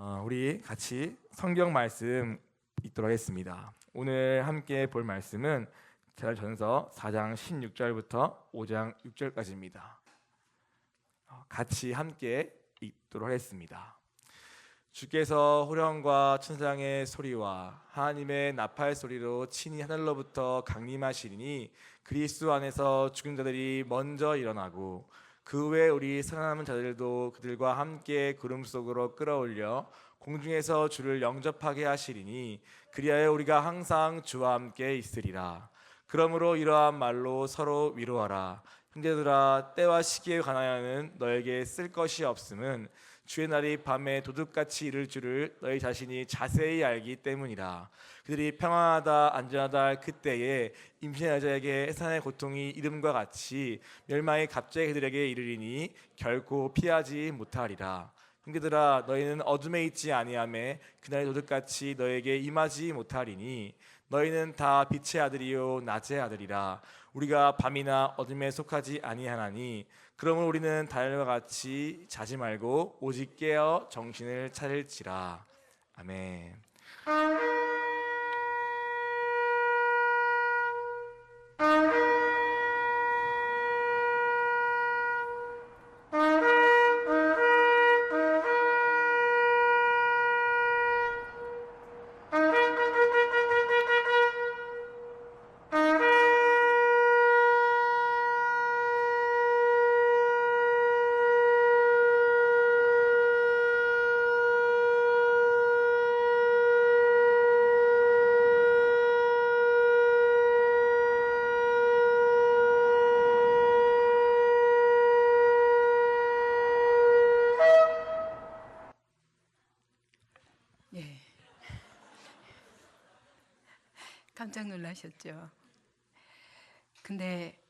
우리 같이 성경 말씀 읽도록 하겠습니다. 오늘 함께 볼 말씀은 제사전서 4장 16절부터 5장 6절까지입니다. 같이 함께 읽도록 하겠습니다. 주께서 호령과 천상의 소리와 하나님의 나팔 소리로 친히 하늘로부터 강림하시리니 그리스도 안에서 죽은 자들이 먼저 일어나고 그 후에 우리 살아남은 자들도 그들과 함께 구름 속으로 끌어올려 공중에서 주를 영접하게 하시리니 그리하여 우리가 항상 주와 함께 있으리라. 그러므로 이러한 말로 서로 위로하라. 형제들아, 때와 시기에 관하여는 너에게 쓸 것이 없음은 주의 날이 밤에 도둑같이 이를 줄을 너희 자신이 자세히 알기 때문이라. 그들이 평안하다 안전하다 할 그때에 임신한 여자에게 해산의 고통이 이름과 같이 멸망이 갑자기 그들에게 이르리니 결코 피하지 못하리라. 형제들아, 너희는 어둠에 있지 아니하매 그날의 도둑같이 너에게 임하지 못하리니 너희는 다 빛의 아들이요 낮의 아들이라. 우리가 밤이나 어둠에 속하지 아니하나니 그러므로 우리는 다혈과 같이 자지 말고 오직 깨어 정신을 차릴지라. 아멘. 예, 깜짝 놀라셨죠? 근데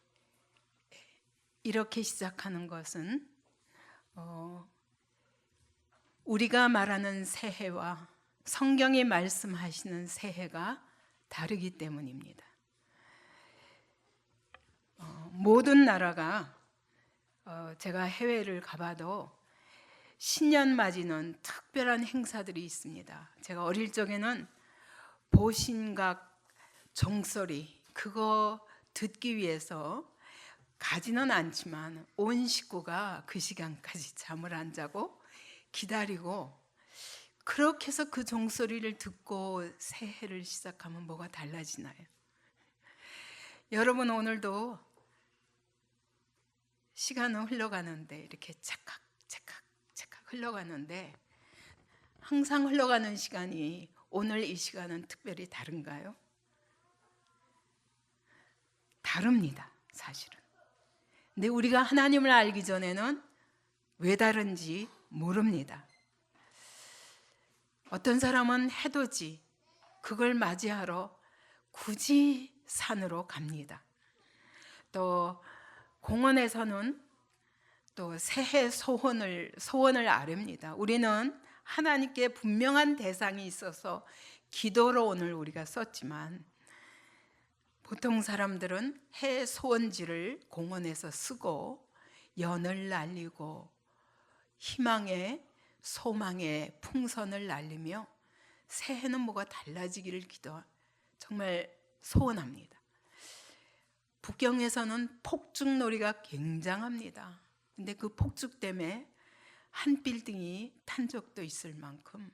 이렇게 시작하는 것은 우리가 말하는 새해와 성경이 말씀하시는 새해가 다르기 때문입니다. 모든 나라가 제가 해외를 가봐도 신년 맞이는 특별한 행사들이 있습니다. 제가 어릴 적에는 보신각 종소리 그거 듣기 위해서 가지는 않지만 온 식구가 그 시간까지 잠을 안 자고 기다리고, 그렇게 해서 그 종소리를 듣고 새해를 시작하면 뭐가 달라지나요? 여러분, 오늘도 시간은 흘러가는데 이렇게 착각 흘러가는데 항상 흘러가는 시간이 오늘 이 시간은 특별히 다른가요? 다릅니다, 사실은. 근데 우리가 하나님을 알기 전에는 왜 다른지 모릅니다. 어떤 사람은 해돋이 그걸 맞이하러 굳이 산으로 갑니다. 또 공원에서는 또 새해 소원을 아뢰입니다. 우리는 하나님께 분명한 대상이 있어서 기도로 오늘 우리가 썼지만 보통 사람들은 해 소원지를 공원에서 쓰고 연을 날리고 희망의 소망의 풍선을 날리며 새해는 뭐가 달라지기를 정말 소원합니다. 북경에서는 폭죽놀이가 굉장합니다. 근데 그 폭죽 때문에 한 빌딩이 탄 적도 있을 만큼,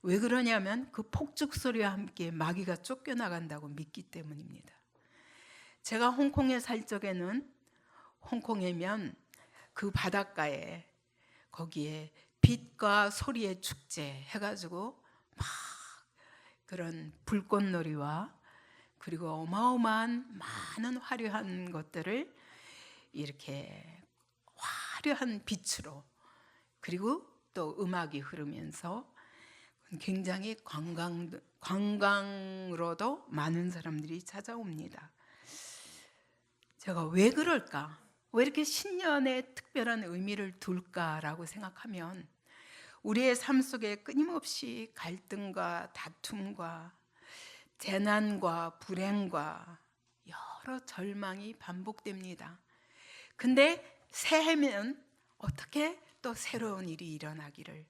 왜 그러냐면 그 폭죽 소리와 함께 마귀가 쫓겨나간다고 믿기 때문입니다. 제가 홍콩에 살 적에는 홍콩이면 그 바닷가에 거기에 빛과 소리의 축제 해가지고 막 그런 불꽃놀이와 그리고 어마어마한 많은 화려한 것들을 이렇게 화려한 빛으로, 그리고 또 음악이 흐르면서 굉장히 관광으로도 많은 사람들이 찾아옵니다. 제가 왜 그럴까? 왜 이렇게 신년에 특별한 의미를 둘까라고 생각하면 우리의 삶 속에 끊임없이 갈등과 다툼과 재난과 불행과 여러 절망이 반복됩니다. 근데 새해면 어떻게 또 새로운 일이 일어나기를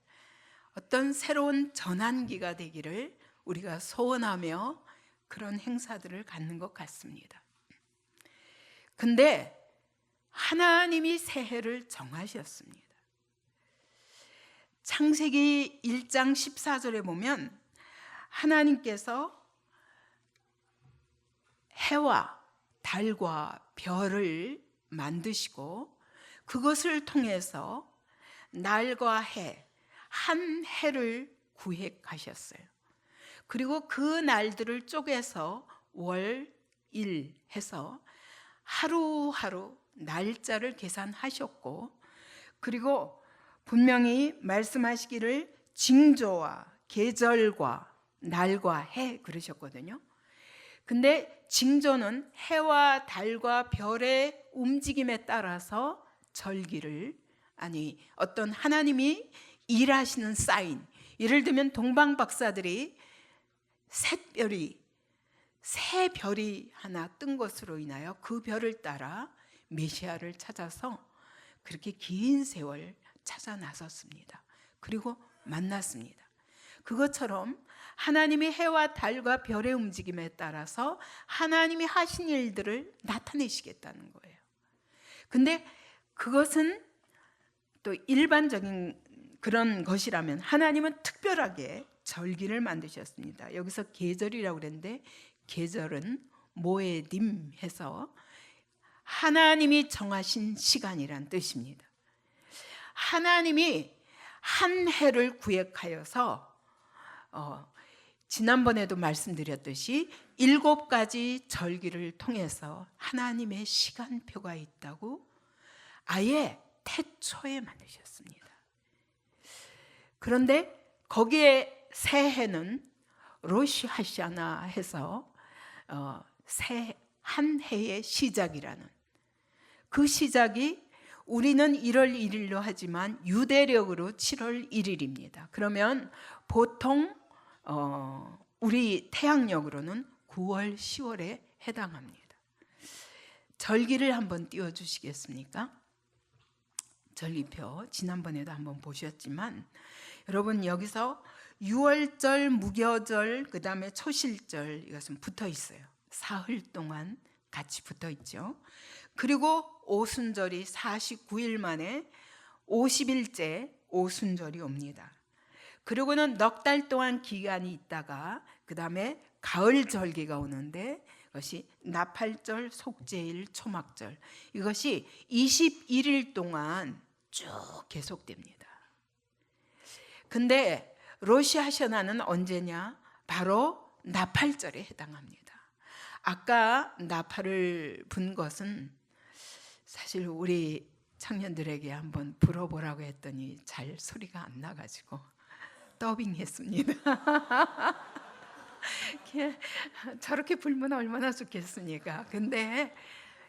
어떤 새로운 전환기가 되기를 우리가 소원하며 그런 행사들을 갖는 것 같습니다. 근데 하나님이 새해를 정하셨습니다. 창세기 1장 14절에 보면 하나님께서 해와 달과 별을 만드시고 그것을 통해서 날과 해, 한 해를 구획하셨어요. 그리고 그 날들을 쪼개서 월, 일 해서 하루하루 날짜를 계산하셨고, 그리고 분명히 말씀하시기를 징조와 계절과 날과 해 그러셨거든요. 근데 징조는 해와 달과 별의 움직임에 따라서 절기를, 아니 어떤 하나님이 일하시는 사인, 예를 들면 동방 박사들이 새 별이 하나 뜬 것으로 인하여 그 별을 따라 메시아를 찾아서 그렇게 긴 세월 찾아 나섰습니다. 그리고 만났습니다. 그것처럼 하나님이 해와 달과 별의 움직임에 따라서 하나님이 하신 일들을 나타내시겠다는 거예요. 근데 그것은 또 일반적인 그런 것이라면 하나님은 특별하게 절기를 만드셨습니다. 여기서 계절이라고 그랬는데 계절은 모에딤 해서 하나님이 정하신 시간이란 뜻입니다. 하나님이 한 해를 구획하여서 지난번에도 말씀드렸듯이 7가지 절기를 통해서 하나님의 시간표가 있다고 아예 태초에 만드셨습니다. 그런데 거기에 새해는 로시 하샤나 해서 한 해의 시작이라는, 그 시작이 우리는 1월 1일로 하지만 유대력으로 7월 1일입니다. 그러면 보통 우리 태양력으로는 9월, 10월에 해당합니다. 절기를 한번 띄워주시겠습니까? 절기표 지난번에도 한번 보셨지만 여러분 여기서 유월절, 무교절, 그 다음에 초실절 이것은 붙어 있어요. 사흘 동안 같이 붙어 있죠. 그리고 오순절이 49일 만에 50일째 오순절이 옵니다. 그리고는 넉 달 동안 기간이 있다가 그 다음에 가을 절기가 오는데 이것이 나팔절, 속죄일, 초막절, 이것이 21일 동안 쭉 계속됩니다. 근데 로시 하샤나는 언제냐? 바로 나팔절에 해당합니다. 아까 나팔을 분 것은 사실 우리 청년들에게 한번 불어보라고 했더니 잘 소리가 안 나가지고 더빙했습니다. 저렇게 불면 얼마나 좋겠습니까? 근데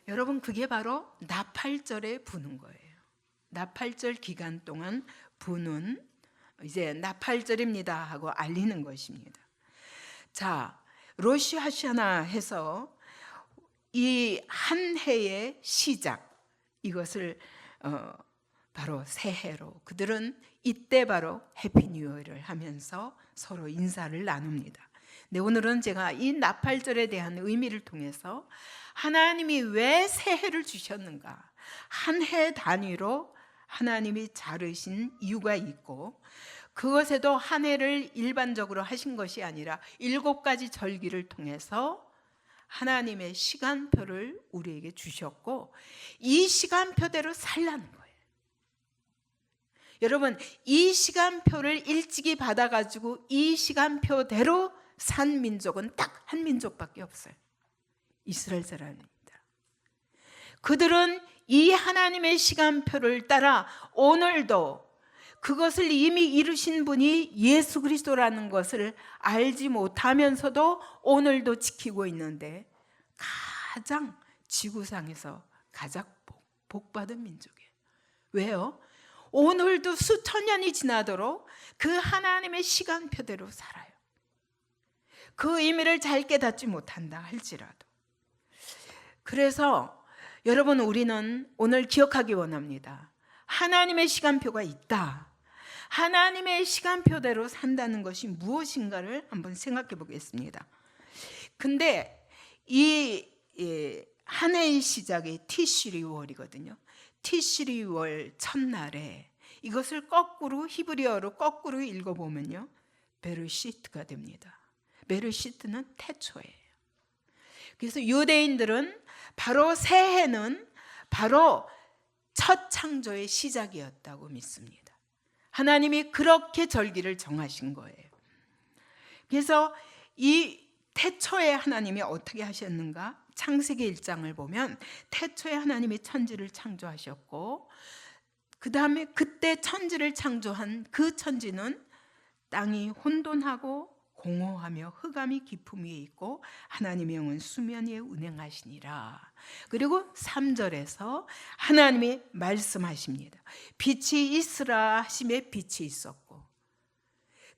여러분 그게 바로 나팔절에 부는 거예요. 나팔절 기간 동안 부는, 이제 나팔절입니다 하고 알리는 것입니다. 자, 로시 하샤나 해서 이 한 해의 시작, 이것을 바로 새해로, 그들은 이때 바로 해피 뉴 이어를 하면서 서로 인사를 나눕니다. 네, 오늘은 제가 이 나팔절에 대한 의미를 통해서 하나님이 왜 새해를 주셨는가, 한 해 단위로 하나님이 자르신 이유가 있고, 그것에도 한 해를 일반적으로 하신 것이 아니라 7가지 절기를 통해서 하나님의 시간표를 우리에게 주셨고, 이 시간표대로 살라는 거예요. 여러분, 이 시간표를 일찍이 받아가지고 이 시간표대로 산 민족은 딱 한 민족밖에 없어요. 이스라엘 사람입니다. 그들은 이 하나님의 시간표를 따라 오늘도 그것을 이미 이루신 분이 예수 그리스도라는 것을 알지 못하면서도 오늘도 지키고 있는데, 가장 지구상에서 가장 복받은 민족이에요. 왜요? 오늘도 수천 년이 지나도록 그 하나님의 시간표대로 살아요. 그 의미를 잘 깨닫지 못한다 할지라도. 그래서 여러분, 우리는 오늘 기억하기 원합니다. 하나님의 시간표가 있다. 하나님의 시간표대로 산다는 것이 무엇인가를 한번 생각해 보겠습니다. 근데 이 한 해의 시작이 티시리월이거든요. 티시리월 첫날에 이것을 거꾸로 히브리어로 거꾸로 읽어보면요, 베르시트가 됩니다. 베르시트는 태초예요. 그래서 유대인들은 바로 새해는 바로 첫 창조의 시작이었다고 믿습니다. 하나님이 그렇게 절기를 정하신 거예요. 그래서 이 태초에 하나님이 어떻게 하셨는가? 창세기 1장을 보면 태초에 하나님이 천지를 창조하셨고, 그 다음에 그때 천지를 창조한 그 천지는 땅이 혼돈하고 공허하며 흑암이 깊음 위에 있고 하나님의 영은 수면 위에 운행하시니라. 그리고 3절에서 하나님이 말씀하십니다. 빛이 있으라 하심에 빛이 있었고.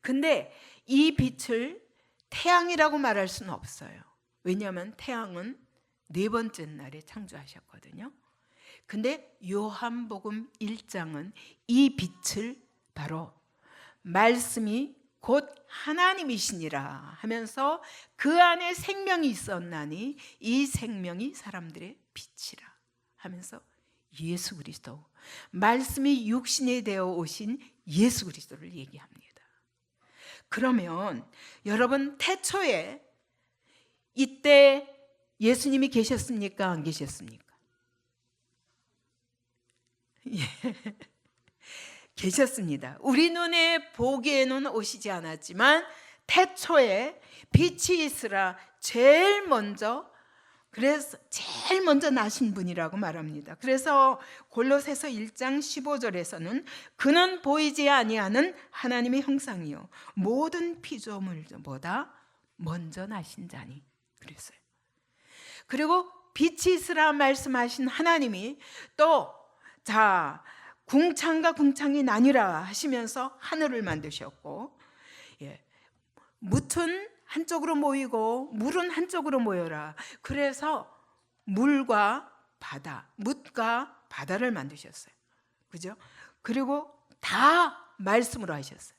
근데 이 빛을 태양이라고 말할 수는 없어요. 왜냐하면 태양은 네 번째 날에 창조하셨거든요. 근데 요한복음 1장은 이 빛을 바로 말씀이 곧 하나님이시니라 하면서 그 안에 생명이 있었나니 이 생명이 사람들의 빛이라 하면서 예수 그리스도, 말씀이 육신이 되어 오신 예수 그리스도를 얘기합니다. 그러면 여러분, 태초에 이때 예수님이 계셨습니까? 안 계셨습니까? 예. 계셨습니다. 우리 눈에 보기에는 오시지 않았지만 태초에 빛이 있으라 제일 먼저 나신 분이라고 말합니다. 그래서 골로새서 1장 15절에서는 그는 보이지 아니하는 하나님의 형상이요 모든 피조물보다 먼저 나신 자니 그랬어요. 그리고 빛이 있으라 말씀하신 하나님이 또 궁창과 궁창이 나뉘라 하시면서 하늘을 만드셨고, 묻은 한쪽으로 모이고 물은 한쪽으로 모여라. 그래서 물과 바다, 묻과 바다를 만드셨어요. 그죠? 그리고 다 말씀으로 하셨어요.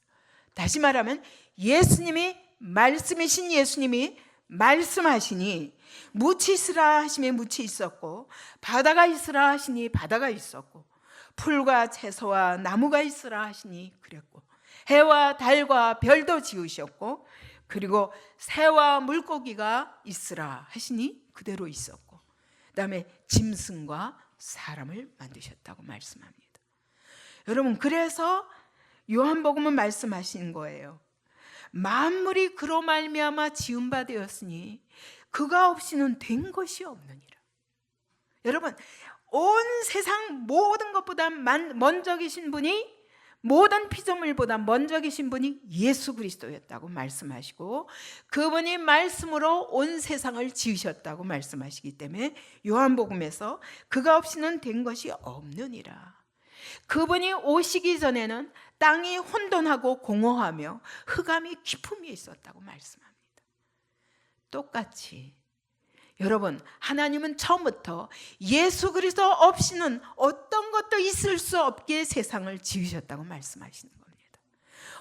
다시 말하면 예수님이 말씀이신 예수님이 말씀하시니 묻이 있으라 하시면 묻이 있었고 바다가 있으라 하시니 바다가 있었고 풀과 채소와 나무가 있으라 하시니 그랬고 해와 달과 별도 지으셨고 그리고 새와 물고기가 있으라 하시니 그대로 있었고 그다음에 짐승과 사람을 만드셨다고 말씀합니다. 여러분, 그래서 요한복음은 말씀하신 거예요. 만물이 그로 말미암아 지은 바 되었으니 그가 없이는 된 것이 없느니라. 여러분, 온 세상 모든 것보다 먼저 계신 분이, 모든 피조물보다 먼저 계신 분이 예수 그리스도였다고 말씀하시고 그분이 말씀으로 온 세상을 지으셨다고 말씀하시기 때문에 요한복음에서 그가 없이는 된 것이 없느니라. 그분이 오시기 전에는 땅이 혼돈하고 공허하며 흑암이 깊음 위에 있었다고 말씀합니다. 똑같이 여러분, 하나님은 처음부터 예수 그리스도 없이는 어떤 것도 있을 수 없게 세상을 지으셨다고 말씀하시는 겁니다.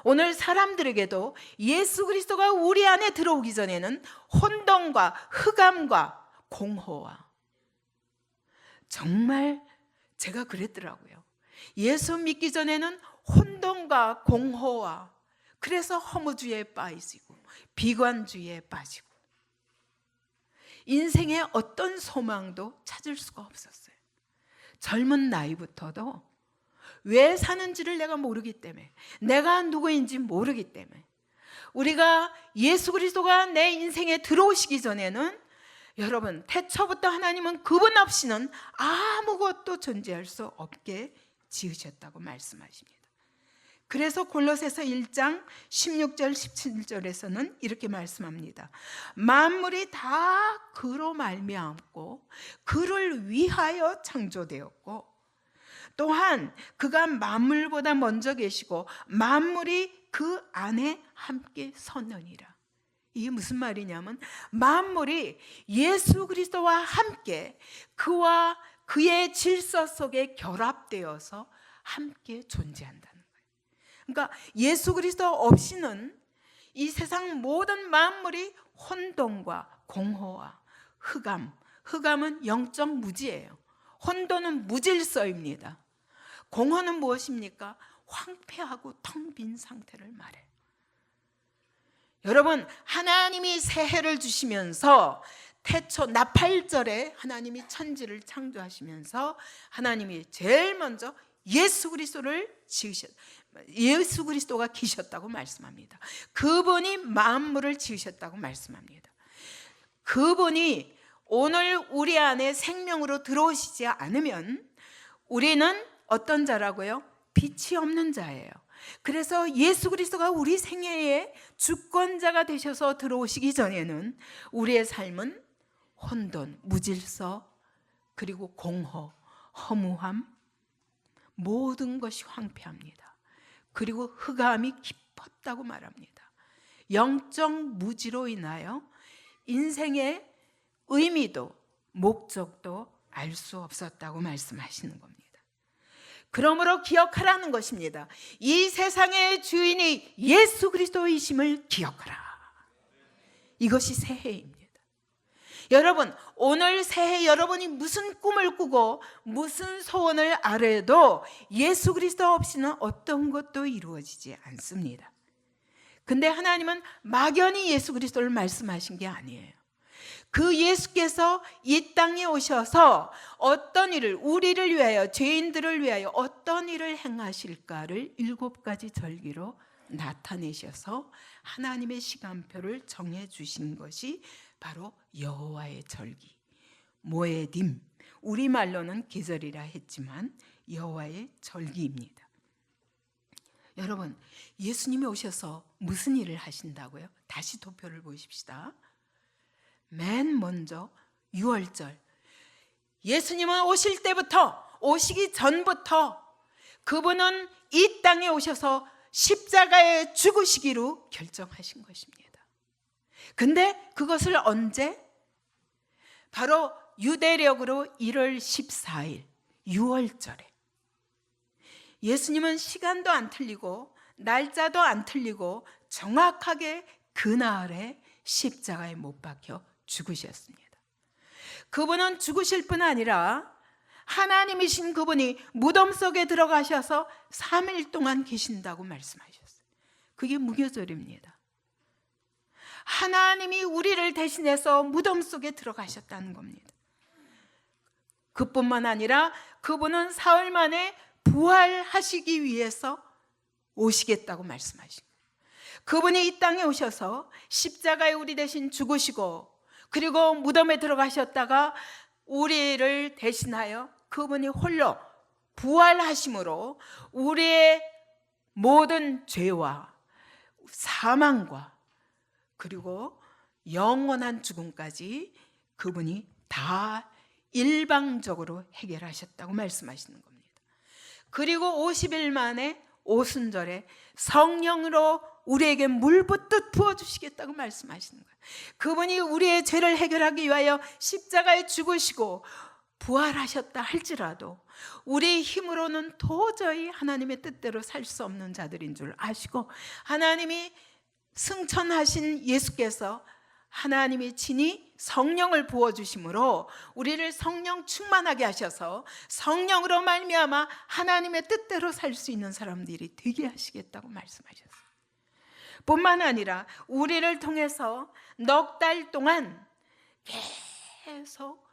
오늘 사람들에게도 예수 그리스도가 우리 안에 들어오기 전에는 혼돈과 흑암과 공허와, 정말 제가 그랬더라고요. 예수 믿기 전에는 혼돈과 공허와, 그래서 허무주의에 빠지고 비관주의에 빠지고 인생의 어떤 소망도 찾을 수가 없었어요. 젊은 나이부터도 왜 사는지를 내가 모르기 때문에, 내가 누구인지 모르기 때문에, 우리가 예수 그리스도가 내 인생에 들어오시기 전에는 여러분, 태초부터 하나님은 그분 없이는 아무것도 존재할 수 없게 지으셨다고 말씀하십니다. 그래서 골로새서 1장 16절 17절에서는 이렇게 말씀합니다. 만물이 다 그로 말미암고 그를 위하여 창조되었고 또한 그가 만물보다 먼저 계시고 만물이 그 안에 함께 섰느니라. 이게 무슨 말이냐면 만물이 예수 그리스도와 함께 그와 그의 질서 속에 결합되어서 함께 존재한다는 거예요. 그러니까 예수 그리스도 없이는 이 세상 모든 만물이 혼돈과 공허와 흑암은 영적 무지예요. 혼돈은 무질서입니다. 공허는 무엇입니까? 황폐하고 텅 빈 상태를 말해요. 여러분, 하나님이 새해를 주시면서 태초 나팔절에 하나님이 천지를 창조하시면서 하나님이 제일 먼저 예수 그리스도가 기셨다고 말씀합니다. 그분이 만물을 지으셨다고 말씀합니다. 그분이 오늘 우리 안에 생명으로 들어오시지 않으면 우리는 어떤 자라고요? 빛이 없는 자예요. 그래서 예수 그리스도가 우리 생애의 주권자가 되셔서 들어오시기 전에는 우리의 삶은 혼돈, 무질서, 그리고 공허, 허무함, 모든 것이 황폐합니다. 그리고 흑암이 깊었다고 말합니다. 영적 무지로 인하여 인생의 의미도 목적도 알 수 없었다고 말씀하시는 겁니다. 그러므로 기억하라는 것입니다. 이 세상의 주인이 예수 그리스도이심을 기억하라. 이것이 새해입니다. 여러분, 오늘 새해 여러분이 무슨 꿈을 꾸고 무슨 소원을 아뢰도 예수 그리스도 없이는 어떤 것도 이루어지지 않습니다. 근데 하나님은 막연히 예수 그리스도를 말씀하신 게 아니에요. 그 예수께서 이 땅에 오셔서 어떤 일을, 우리를 위하여, 죄인들을 위하여 어떤 일을 행하실까를 7가지 절기로 나타내셔서 하나님의 시간표를 정해주신 것이 바로 여호와의 절기, 모에딤, 우리말로는 계절이라 했지만 여호와의 절기입니다. 여러분, 예수님이 오셔서 무슨 일을 하신다고요? 다시 도표를 보십시다. 맨 먼저 6월절, 예수님은 오실 때부터, 오시기 전부터 그분은 이 땅에 오셔서 십자가에 죽으시기로 결정하신 것입니다. 근데 그것을 언제? 바로 유대력으로 1월 14일 6월절에 예수님은 시간도 안 틀리고 날짜도 안 틀리고 정확하게 그날에 십자가에 못 박혀 죽으셨습니다. 그분은 죽으실 뿐 아니라 하나님이신 그분이 무덤 속에 들어가셔서 3일 동안 계신다고 말씀하셨어요. 그게 무교절입니다. 하나님이 우리를 대신해서 무덤 속에 들어가셨다는 겁니다. 그뿐만 아니라 그분은 사흘 만에 부활하시기 위해서 오시겠다고 말씀하신 거예요. 그분이 이 땅에 오셔서 십자가에 우리 대신 죽으시고 그리고 무덤에 들어가셨다가 우리를 대신하여 그분이 홀로 부활하심으로 우리의 모든 죄와 사망과 그리고 영원한 죽음까지 그분이 다 일방적으로 해결하셨다고 말씀하시는 겁니다. 그리고 50일 만에 오순절에 성령으로 우리에게 물 붓듯 부어주시겠다고 말씀하시는 거예요. 그분이 우리의 죄를 해결하기 위하여 십자가에 죽으시고 부활하셨다 할지라도 우리 힘으로는 도저히 하나님의 뜻대로 살 수 없는 자들인 줄 아시고 하나님이 승천하신 예수께서 하나님이 친히 성령을 부어주심으로 우리를 성령 충만하게 하셔서 성령으로 말미암아 하나님의 뜻대로 살 수 있는 사람들이 되게 하시겠다고 말씀하셨어요. 뿐만 아니라 우리를 통해서 넉 달 동안 계속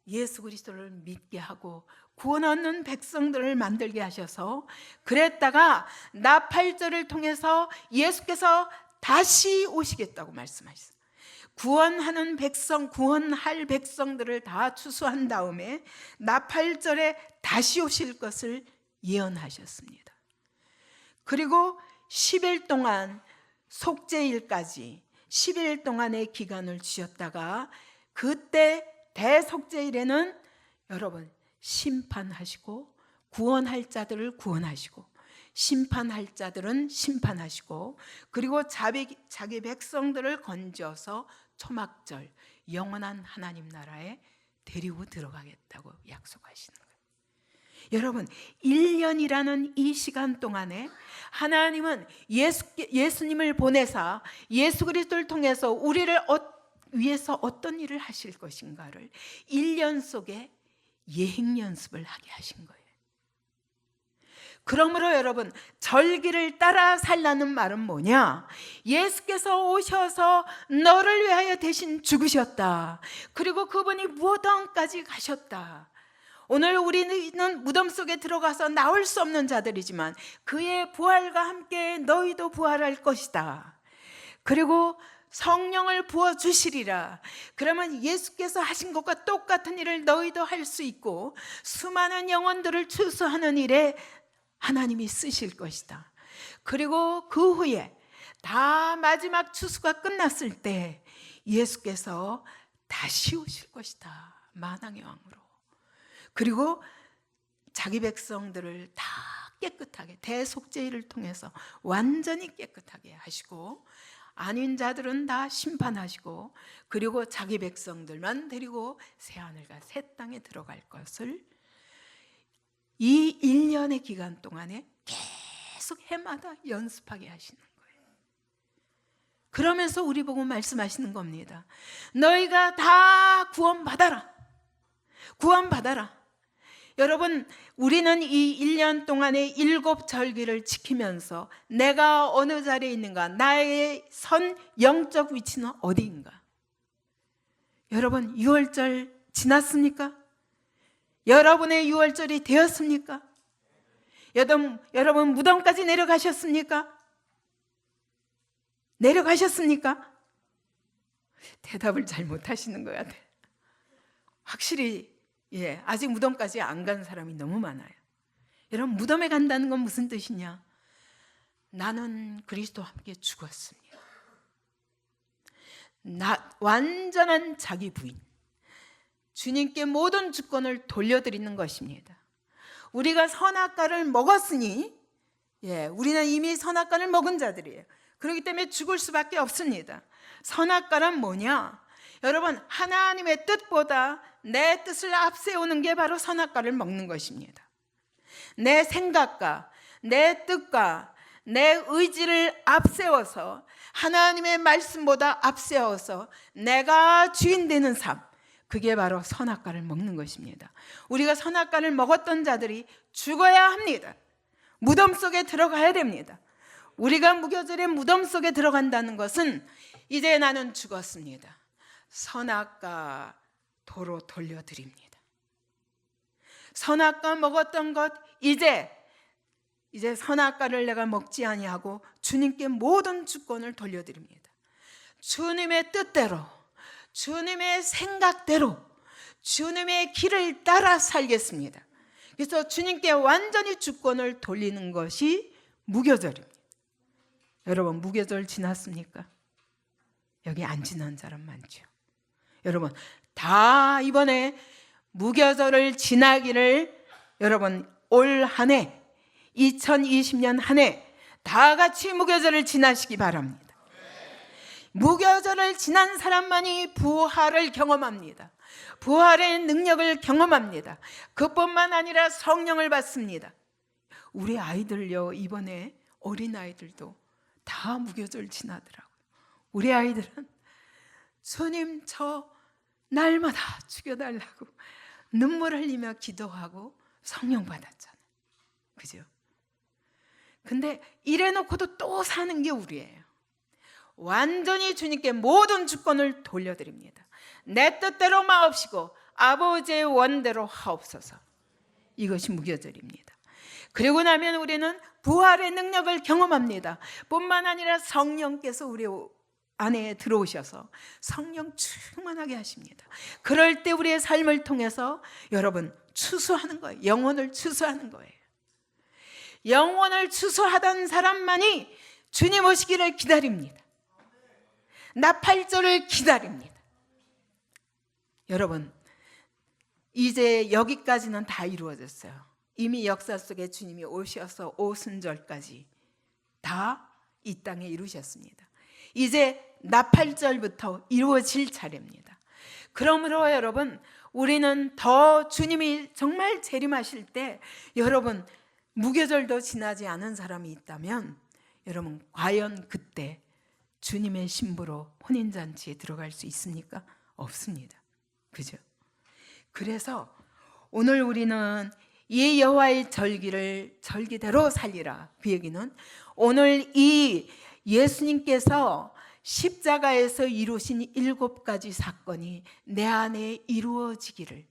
예수 그리스도를 믿게 하고 구원 얻는 백성들을 만들게 하셔서 그랬다가 나팔절을 통해서 예수께서 다시 오시겠다고 말씀하셨어요. 구원하는 백성, 구원할 백성들을 다 추수한 다음에 나팔절에 다시 오실 것을 예언하셨습니다. 그리고 10일 동안 속죄일까지 10일 동안의 기간을 주셨다가 그때 대속죄일에는 여러분 심판하시고 구원할 자들을 구원하시고 심판할 자들은 심판하시고 그리고 자기 백성들을 건져서 초막절 영원한 하나님 나라에 데리고 들어가겠다고 약속하시는 거예요. 여러분 1년이라는 이 시간 동안에 하나님은 예수님을 보내사 예수 그리스도를 통해서 우리를 위해서 어떤 일을 하실 것인가를 1년 속에 예행 연습을 하게 하신 거예요. 그러므로 여러분 절기를 따라 살라는 말은 뭐냐? 예수께서 오셔서 너를 위하여 대신 죽으셨다. 그리고 그분이 무덤까지 가셨다. 오늘 우리는 무덤 속에 들어가서 나올 수 없는 자들이지만 그의 부활과 함께 너희도 부활할 것이다. 그리고 성령을 부어주시리라. 그러면 예수께서 하신 것과 똑같은 일을 너희도 할 수 있고 수많은 영혼들을 추수하는 일에 하나님이 쓰실 것이다. 그리고 그 후에 다 마지막 추수가 끝났을 때 예수께서 다시 오실 것이다. 만왕의 왕으로. 그리고 자기 백성들을 다 깨끗하게 대속죄를 통해서 완전히 깨끗하게 하시고 아닌 자들은 다 심판하시고 그리고 자기 백성들만 데리고 새하늘과 새 땅에 들어갈 것을 이 1년의 기간 동안에 계속 해마다 연습하게 하시는 거예요. 그러면서 우리 보고 말씀하시는 겁니다. 너희가 다 구원받아라. 구원받아라. 여러분 우리는 이 1년 동안의 7절기를 지키면서 내가 어느 자리에 있는가, 나의 선 영적 위치는 어디인가. 여러분 6월절 지났습니까? 여러분의 6월절이 되었습니까? 여러분 무덤까지 내려가셨습니까? 내려가셨습니까? 대답을 잘 못하시는 것 같아요. 확실히 아직 무덤까지 안 간 사람이 너무 많아요. 여러분 무덤에 간다는 건 무슨 뜻이냐? 나는 그리스도와 함께 죽었습니다. 완전한 자기 부인, 주님께 모든 주권을 돌려드리는 것입니다. 우리가 선악과를 먹었으니 우리는 이미 선악과를 먹은 자들이에요. 그렇기 때문에 죽을 수밖에 없습니다. 선악과란 뭐냐? 여러분 하나님의 뜻보다 내 뜻을 앞세우는 게 바로 선악과를 먹는 것입니다. 내 생각과 내 뜻과 내 의지를 앞세워서 하나님의 말씀보다 앞세워서 내가 주인 되는 삶, 그게 바로 선악과를 먹는 것입니다. 우리가 선악과를 먹었던 자들이 죽어야 합니다. 무덤 속에 들어가야 됩니다. 우리가 무교절에 무덤 속에 들어간다는 것은 이제 나는 죽었습니다. 선악과 도로 돌려드립니다. 선악과 먹었던 것 이제 선악과를 내가 먹지 아니하고 주님께 모든 주권을 돌려드립니다. 주님의 뜻대로, 주님의 생각대로, 주님의 길을 따라 살겠습니다. 그래서 주님께 완전히 주권을 돌리는 것이 무교절입니다. 여러분 무교절 지났습니까? 여기 안 지난 사람 많죠. 여러분 다 이번에 무교절을 지나기를 여러분 올 한 해 2020년 한 해 다 같이 무교절을 지나시기 바랍니다. 무교절을 지난 사람만이 부활을 경험합니다. 부활의 능력을 경험합니다. 그뿐만 아니라 성령을 받습니다. 우리 아이들요, 이번에 어린아이들도 다 무교절 지나더라고요. 우리 아이들은 주님 저 날마다 죽여달라고 눈물 흘리며 기도하고 성령 받았잖아요. 그죠? 근데 이래놓고도 또 사는 게 우리예요. 완전히 주님께 모든 주권을 돌려드립니다. 내 뜻대로 마옵시고 아버지의 원대로 하옵소서. 이것이 무교절입니다. 그리고 나면 우리는 부활의 능력을 경험합니다. 뿐만 아니라 성령께서 우리 안에 들어오셔서 성령 충만하게 하십니다. 그럴 때 우리의 삶을 통해서 여러분 추수하는 거예요. 영혼을 추수하는 거예요. 영혼을 추수하던 사람만이 주님 오시기를 기다립니다. 나팔절을 기다립니다. 여러분 이제 여기까지는 다 이루어졌어요. 이미 역사 속에 주님이 오셔서 오순절까지 다 이 땅에 이루셨습니다. 이제 나팔절부터 이루어질 차례입니다. 그러므로 여러분 우리는 더 주님이 정말 재림하실 때 여러분 무교절도 지나지 않은 사람이 있다면 여러분 과연 그때 주님의 신부로 혼인잔치에 들어갈 수 있습니까? 없습니다. 그죠? 그래서 오늘 우리는 이 여호와의 절기를 절기대로 살리라. 그 얘기는 오늘 이 예수님께서 십자가에서 이루신 7가지 사건이 내 안에 이루어지기를,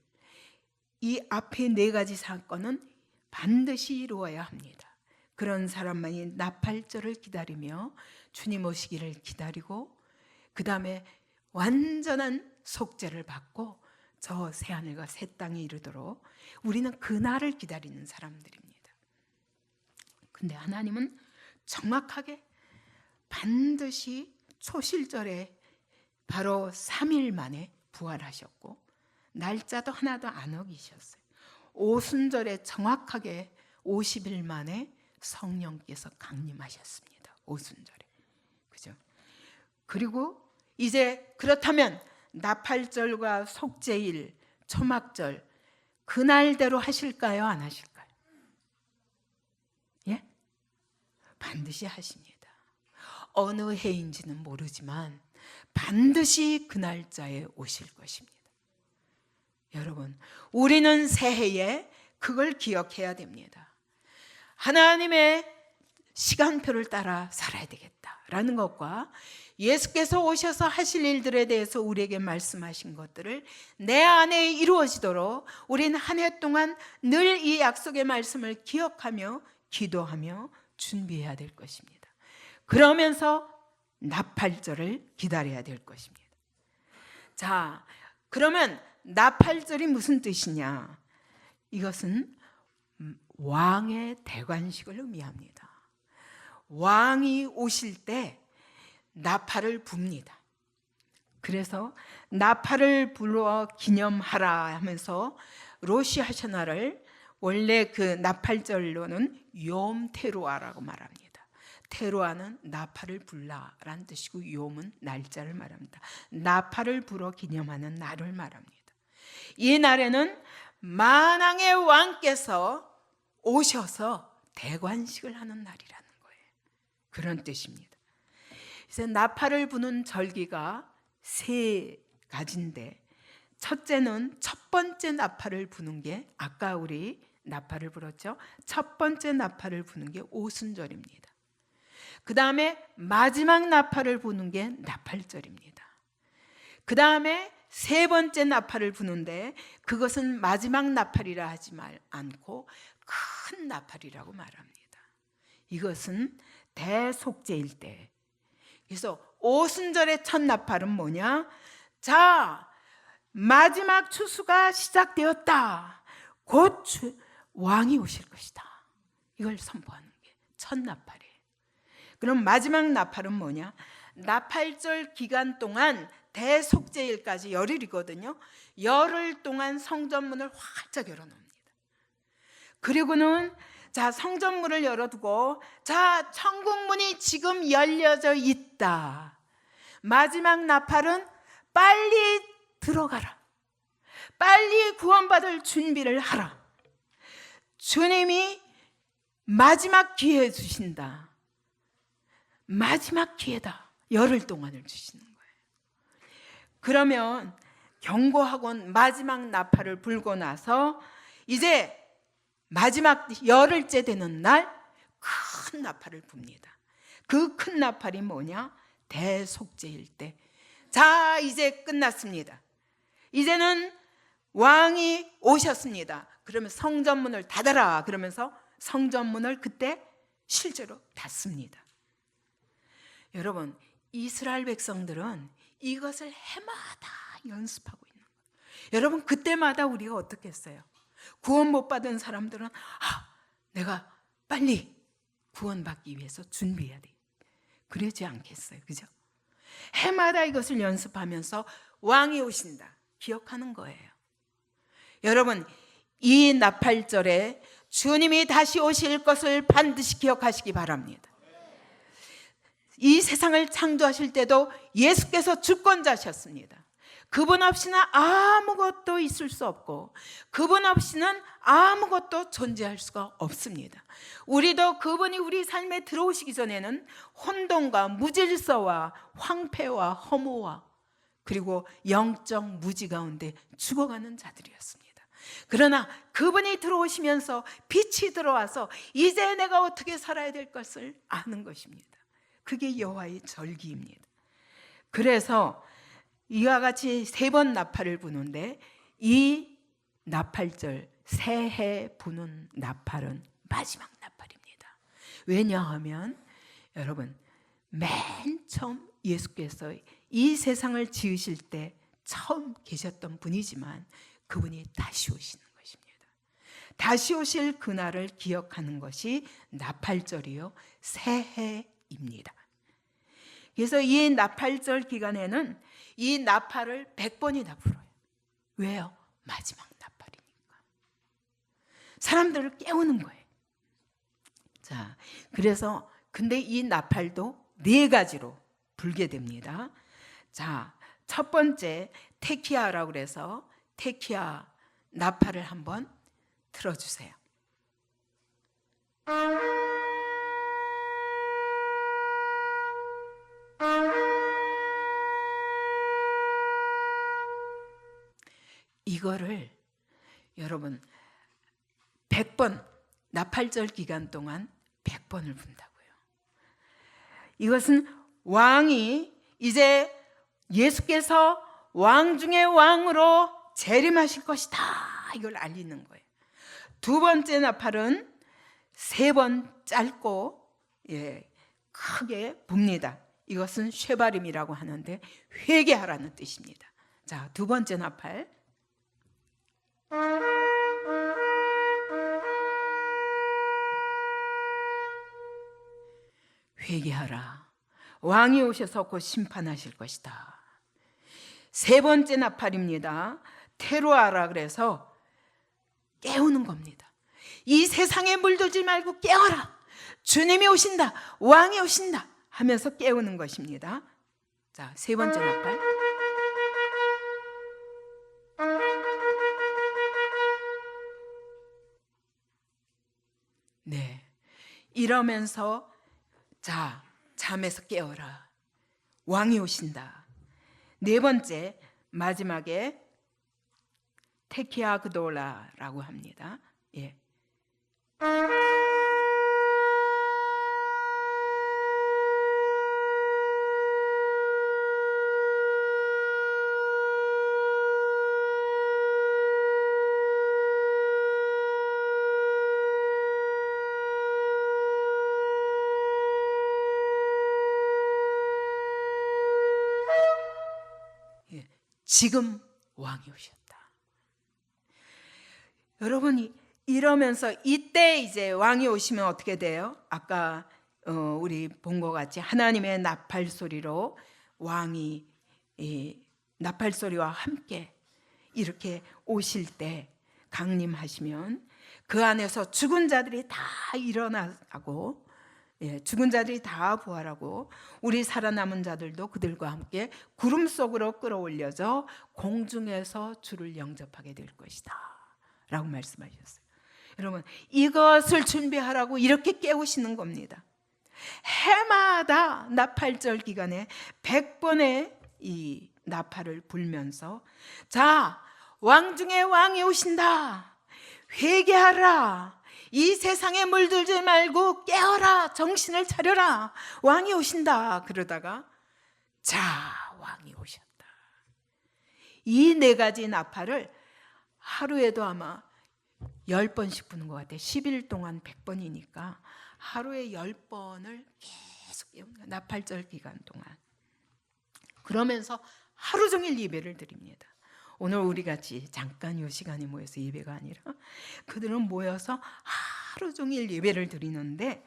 이 앞에 4가지 사건은 반드시 이루어야 합니다. 그런 사람만이 나팔절을 기다리며 주님 오시기를 기다리고 그 다음에 완전한 속죄를 받고 저 새하늘과 새 땅에 이르도록 우리는 그날을 기다리는 사람들입니다. 근데 하나님은 정확하게 반드시 초실절에 바로 3일 만에 부활하셨고 날짜도 하나도 안 어기셨어요. 오순절에 정확하게 50일 만에 성령께서 강림하셨습니다. 오순절에. 그죠? 그리고 이제 그렇다면 나팔절과 속죄일, 초막절 그날대로 하실까요? 안 하실까요? 예? 반드시 하십니다. 어느 해인지는 모르지만 반드시 그 날짜에 오실 것입니다. 여러분, 우리는 새해에 그걸 기억해야 됩니다. 하나님의 시간표를 따라 살아야 되겠다라는 것과 예수께서 오셔서 하실 일들에 대해서 우리에게 말씀하신 것들을 내 안에 이루어지도록 우리는 한 해 동안 늘 이 약속의 말씀을 기억하며 기도하며 준비해야 될 것입니다. 그러면서 나팔절을 기다려야 될 것입니다. 자, 그러면 나팔절이 무슨 뜻이냐? 이것은 왕의 대관식을 의미합니다. 왕이 오실 때 나팔을 붑니다. 그래서 나팔을 불어 기념하라 하면서 로시 하샤나를 원래 그 나팔절로는 욤 테루아라고 말합니다. 테루아는 나팔을 불라라는 뜻이고 욤은 날짜를 말합니다. 나팔을 불어 기념하는 날을 말합니다. 이 날에는 만왕의 왕께서 오셔서 대관식을 하는 날이라는 거예요. 그런 뜻입니다. 그래서 나팔을 부는 절기가 3가지인데 첫째는 첫 번째 나팔을 부는 게 아까 우리 나팔을 불었죠. 첫 번째 나팔을 부는 게 오순절입니다. 그 다음에 마지막 나팔을 부는 게 나팔절입니다. 그 다음에 3번째 나팔을 부는데 그것은 마지막 나팔이라 하지 않고 큰 나팔이라고 말합니다. 이것은 대속죄일 때. 그래서 오순절의 첫 나팔은 뭐냐? 자, 마지막 추수가 시작되었다. 곧 왕이 오실 것이다. 이걸 선포하는 게 첫 나팔이에요. 그럼 마지막 나팔은 뭐냐? 나팔절 기간 동안 대속죄일까지 열흘이거든요. 열흘 동안 성전문을 활짝 열어놓습니다. 그리고는 자, 성전문을 열어두고 자, 천국문이 지금 열려져 있다. 마지막 나팔은 빨리 들어가라. 빨리 구원받을 준비를 하라. 주님이 마지막 기회 주신다. 마지막 기회다. 열흘 동안을 주시는 거예요. 그러면 경고하곤 마지막 나팔을 불고 나서 이제 마지막 열흘째 되는 날 큰 나팔을 붑니다. 그 큰 나팔이 뭐냐? 대속죄일 때. 자, 이제 끝났습니다. 이제는 왕이 오셨습니다. 그러면 성전문을 닫아라. 그러면서 성전문을 그때 실제로 닫습니다. 여러분, 이스라엘 백성들은 이것을 해마다 연습하고 있는 거예요. 여러분, 그때마다 우리가 어떻게 했어요? 구원 못 받은 사람들은 내가 빨리 구원받기 위해서 준비해야 돼. 그러지 않겠어요? 그죠? 해마다 이것을 연습하면서 왕이 오신다. 기억하는 거예요. 여러분, 이 나팔절에 주님이 다시 오실 것을 반드시 기억하시기 바랍니다. 이 세상을 창조하실 때도 예수께서 주권자셨습니다. 그분 없이는 아무것도 있을 수 없고 그분 없이는 아무것도 존재할 수가 없습니다. 우리도 그분이 우리 삶에 들어오시기 전에는 혼돈과 무질서와 황폐와 허무와 그리고 영적 무지 가운데 죽어가는 자들이었습니다. 그러나 그분이 들어오시면서 빛이 들어와서 이제 내가 어떻게 살아야 될 것을 아는 것입니다. 그게 여호와의 절기입니다. 그래서 이와 같이 3번 나팔을 부는데 이 나팔절 새해 부는 나팔은 마지막 나팔입니다. 왜냐하면 여러분 맨 처음 예수께서 이 세상을 지으실 때 처음 계셨던 분이지만 그분이 다시 오시는 것입니다. 다시 오실 그날을 기억하는 것이 나팔절이요 새해입니다. 그래서 이 나팔절 기간에는 이 나팔을 100번이나 불어요. 왜요? 마지막 나팔이니까. 사람들을 깨우는 거예요. 자, 그래서 근데 이 나팔도 4가지로 불게 됩니다. 자, 첫 번째 테키아라고 그래서 테키아 나팔을 한번 틀어주세요. 이거를 여러분 100번 나팔절 기간 동안 100번을 분다고요. 이것은 왕이 이제 예수께서 왕 중의 왕으로 재림하실 것이다 이걸 알리는 거예요. 2번째 나팔은 3번 짧고 크게 붑니다. 이것은 쉐바림이라고 하는데 회개하라는 뜻입니다. 자, 2번째 나팔 회개하라. 왕이 오셔서 곧 심판하실 것이다. 3번째 나팔입니다. 테루아라 그래서 깨우는 겁니다. 이 세상에 물들지 말고 깨어라. 주님이 오신다. 왕이 오신다 하면서 깨우는 것입니다. 자, 3번째 나팔 네, 이러면서 자, 잠에서 깨어라. 왕이 오신다. 4번째 마지막에 테키아 그돌라라고 합니다. 예. 지금 왕이 오셨다. 여러분이 이러면서 이때 이제 왕이 오시면 어떻게 돼요? 아까 우리 본 것 같이 하나님의 나팔 소리로 왕이 나팔 소리와 함께 이렇게 오실 때 강림하시면 그 안에서 죽은 자들이 다 일어나고 죽은 자들이 다 부활하고 우리 살아남은 자들도 그들과 함께 구름 속으로 끌어올려져 공중에서 주를 영접하게 될 것이다 라고 말씀하셨어요. 여러분 이것을 준비하라고 이렇게 깨우시는 겁니다. 해마다 나팔절 기간에 100번의 이 나팔을 불면서 자, 왕 중에 왕이 오신다. 회개하라. 이 세상에 물들지 말고 깨어라. 정신을 차려라. 왕이 오신다. 그러다가 자, 왕이 오셨다. 이 4가지 나팔을 하루에도 아마 10번씩 부는 것 같아요. 10일 동안 100번이니까 하루에 10번을 계속 깨우는 거예요. 나팔절 기간 동안. 그러면서 하루 종일 예배를 드립니다. 오늘 우리 같이 잠깐 이 시간에 모여서 예배가 아니라 그들은 모여서 하루 종일 예배를 드리는데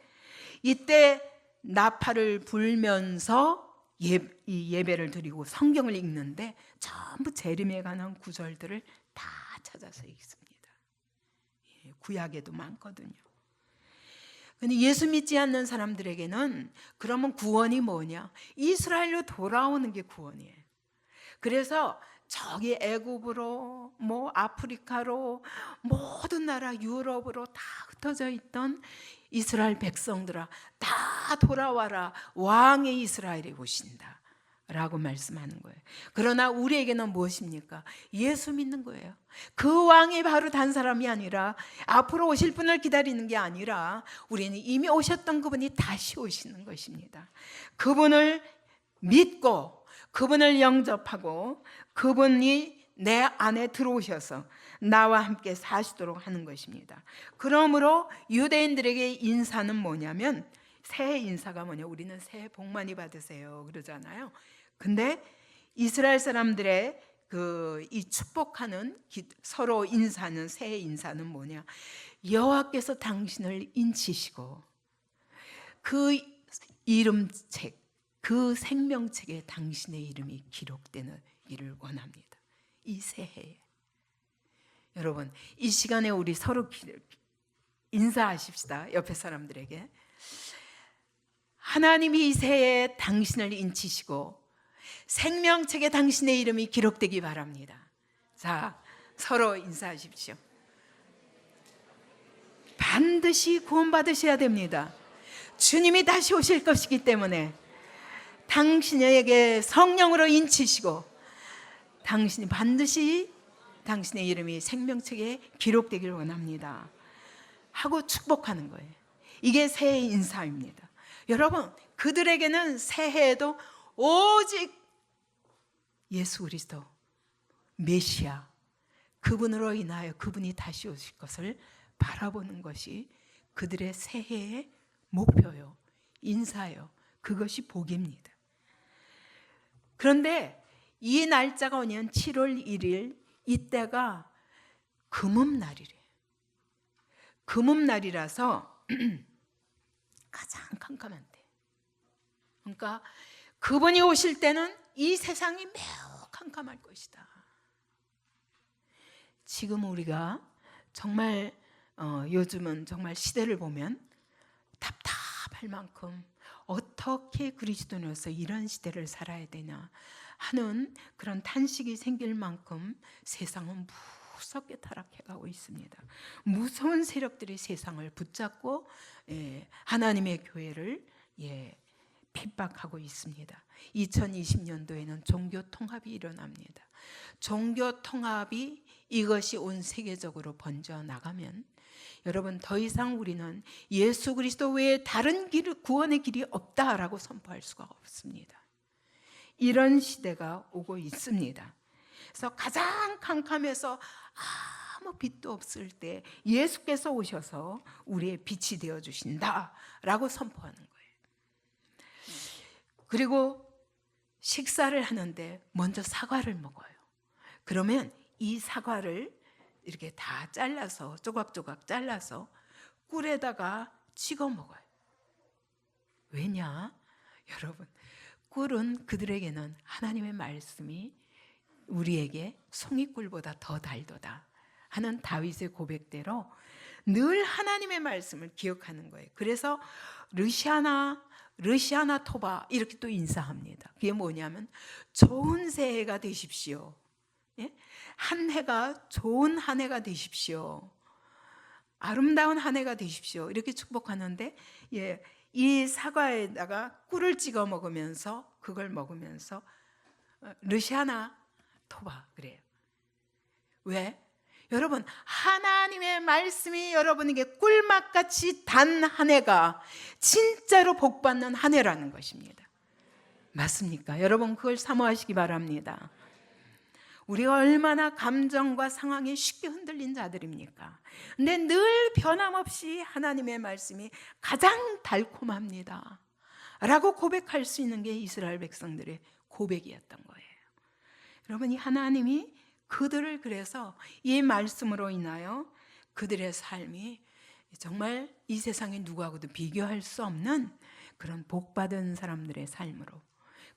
이때 나팔을 불면서 이 예배를 드리고 성경을 읽는데 전부 재림에 관한 구절들을 다 찾아서 읽습니다. 구약에도 많거든요. 근데 예수 믿지 않는 사람들에게는 그러면 구원이 뭐냐? 이스라엘로 돌아오는 게 구원이에요. 그래서 저기 애굽으로 뭐 아프리카로 모든 나라 유럽으로 다 흩어져 있던 이스라엘 백성들아 다 돌아와라. 왕의 이스라엘이 오신다 라고 말씀하는 거예요. 그러나 우리에게는 무엇입니까? 예수 믿는 거예요. 그 왕이 바로 단 사람이 아니라 앞으로 오실 분을 기다리는 게 아니라 우리는 이미 오셨던 그분이 다시 오시는 것입니다. 그분을 믿고 그분을 영접하고 그분이 내 안에 들어오셔서 나와 함께 사시도록 하는 것입니다. 그러므로 유대인들에게 인사는 뭐냐면 새해 인사가 뭐냐, 우리는 새해 복 많이 받으세요 그러잖아요. 근데 이스라엘 사람들의 이 축복하는 서로 인사는, 새해 인사는 뭐냐, 여호와께서 당신을 인치시고 그 이름책, 그 생명책에 당신의 이름이 기록되기를 원합니다. 이 새해에 여러분, 이 시간에 우리 서로 인사하십시다. 옆에 사람들에게. 하나님이 이 새해에 당신을 인치시고 생명책에 당신의 이름이 기록되기 바랍니다. 자, 서로 인사하십시오. 반드시 구원받으셔야 됩니다. 주님이 다시 오실 것이기 때문에 당신에게 성령으로 인치시고 당신이 반드시 당신의 이름이 생명책에 기록되기를 원합니다 하고 축복하는 거예요. 이게 새해 인사입니다. 여러분, 그들에게는 새해에도 오직 예수 그리스도 메시아, 그분으로 인하여 그분이 다시 오실 것을 바라보는 것이 그들의 새해의 목표요, 인사요. 그것이 복입니다. 그런데 이 날짜가 오면 7월 1일, 이때가 금음날이래요. 금음날이라서 가장 캄캄한 때. 그러니까 그분이 오실 때는 이 세상이 매우 캄캄할 것이다. 지금 우리가 정말 요즘은 정말 시대를 보면 답답할 만큼 어떻게 그리스도인으로서 이런 시대를 살아야 되냐 하는 그런 탄식이 생길 만큼 세상은 무섭게 타락해가고 있습니다. 무서운 세력들이 세상을 붙잡고 하나님의 교회를 핍박하고 있습니다. 2020년도에는 종교 통합이 일어납니다. 종교 통합이 이것이 온 세계적으로 번져 나가면 여러분, 더 이상 우리는 예수 그리스도 외에 다른 구원의 길이 없다라고 선포할 수가 없습니다. 이런 시대가 오고 있습니다. 그래서 가장 캄캄해서 아무 빛도 없을 때 예수께서 오셔서 우리의 빛이 되어 주신다라고 선포하는 거예요. 그리고 식사를 하는데 먼저 사과를 먹어요. 그러면 이 사과를 이렇게 다 잘라서 조각조각 잘라서 꿀에다가 찍어 먹어요. 왜냐? 여러분, 꿀은 그들에게는 하나님의 말씀이 우리에게 송이꿀보다 더 달도다 하는 다윗의 고백대로 늘 하나님의 말씀을 기억하는 거예요. 그래서 르시아나 토바 이렇게 또 인사합니다. 그게 뭐냐면 좋은 새해가 되십시오. 한 해가 좋은 한 해가 되십시오. 아름다운 한 해가 되십시오. 이렇게 축복하는데 이 사과에다가 꿀을 찍어 먹으면서 그걸 먹으면서 르시아나 토바 그래요. 왜? 여러분, 하나님의 말씀이 여러분에게 꿀맛같이 단 한 해가 진짜로 복받는 한 해라는 것입니다. 맞습니까? 여러분, 그걸 사모하시기 바랍니다. 우리가 얼마나 감정과 상황에 쉽게 흔들린 자들입니까? 근데 늘 변함없이 하나님의 말씀이 가장 달콤합니다 라고 고백할 수 있는 게 이스라엘 백성들의 고백이었던 거예요. 여러분, 이 하나님이 그들을 그래서 이 말씀으로 인하여 그들의 삶이 정말 이 세상에 누구하고도 비교할 수 없는 그런 복받은 사람들의 삶으로,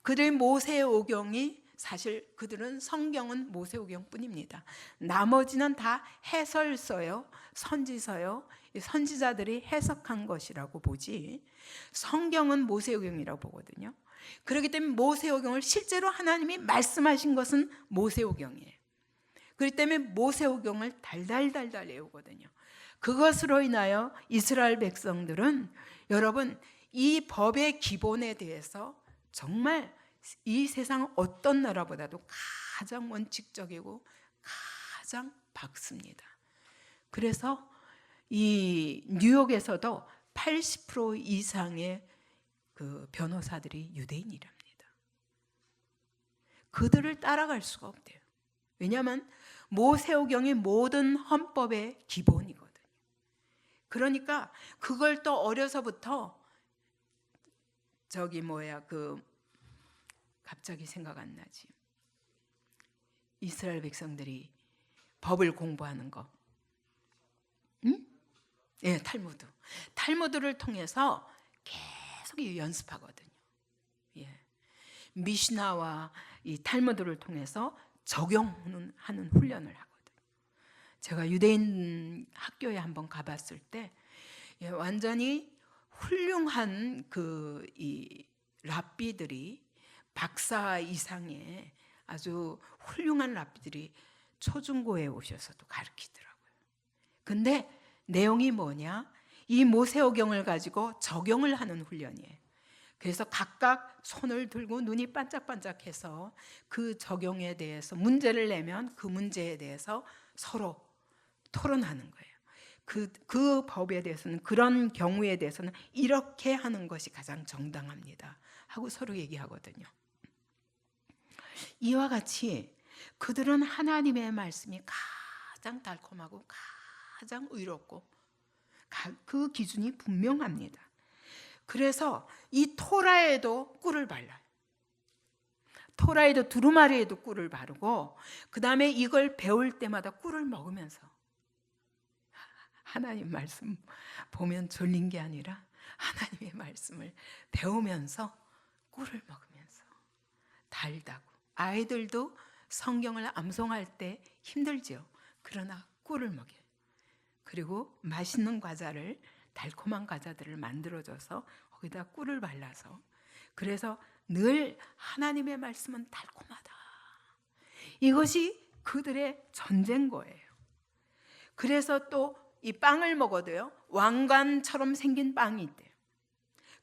그들 모세의 오경이 사실 그들은 성경은 모세오경뿐입니다. 나머지는 다 해설서요, 선지서요, 선지자들이 해석한 것이라고 보지 성경은 모세오경이라고 보거든요. 그렇기 때문에 모세오경을 실제로 하나님이 말씀하신 것은 모세오경이에요. 그렇기 때문에 모세오경을 달달달달 외우거든요. 그것으로 인하여 이스라엘 백성들은 여러분 이 법의 기본에 대해서 정말 이 세상 어떤 나라보다도 가장 원칙적이고 가장 박습니다. 그래서 이 뉴욕에서도 80% 이상의 그 변호사들이 유대인이랍니다. 그들을 따라갈 수가 없대요. 왜냐하면 모세오경이 모든 헌법의 기본이거든요. 그러니까 그걸 또 어려서부터 갑자기 생각 안 나지. 이스라엘 백성들이 법을 공부하는 거. 응? 예, 탈무드를 통해서 계속 연습하거든요. 예. 미시나와 이 탈무드를 통해서 적용하는 훈련을 하거든요. 제가 유대인 학교에 한번 가봤을 때 완전히 훌륭한 이 랍비들이 박사 이상의 아주 훌륭한 랍비들이 초중고에 오셔서도 가르치더라고요. 근데 내용이 뭐냐? 이 모세오경을 가지고 적용을 하는 훈련이에요. 그래서 각각 손을 들고 눈이 반짝반짝해서 그 적용에 대해서 문제를 내면 그 문제에 대해서 서로 토론하는 거예요. 그 법에 대해서는 그런 경우에 대해서는 이렇게 하는 것이 가장 정당합니다 하고 서로 얘기하거든요. 이와 같이 그들은 하나님의 말씀이 가장 달콤하고 가장 의롭고 그 기준이 분명합니다. 그래서 이 토라에도 꿀을 발라요. 토라에도 두루마리에도 꿀을 바르고 그 다음에 이걸 배울 때마다 꿀을 먹으면서 하나님 말씀 보면 졸린 게 아니라 하나님의 말씀을 배우면서 꿀을 먹으면서 달다고. 아이들도 성경을 암송할 때 힘들죠. 그러나 꿀을 먹여요. 그리고 맛있는 과자를 달콤한 과자들을 만들어줘서 거기다 꿀을 발라서 그래서 늘 하나님의 말씀은 달콤하다. 이것이 그들의 전제인 거예요. 그래서 또 이 빵을 먹어도요 왕관처럼 생긴 빵이 있대요.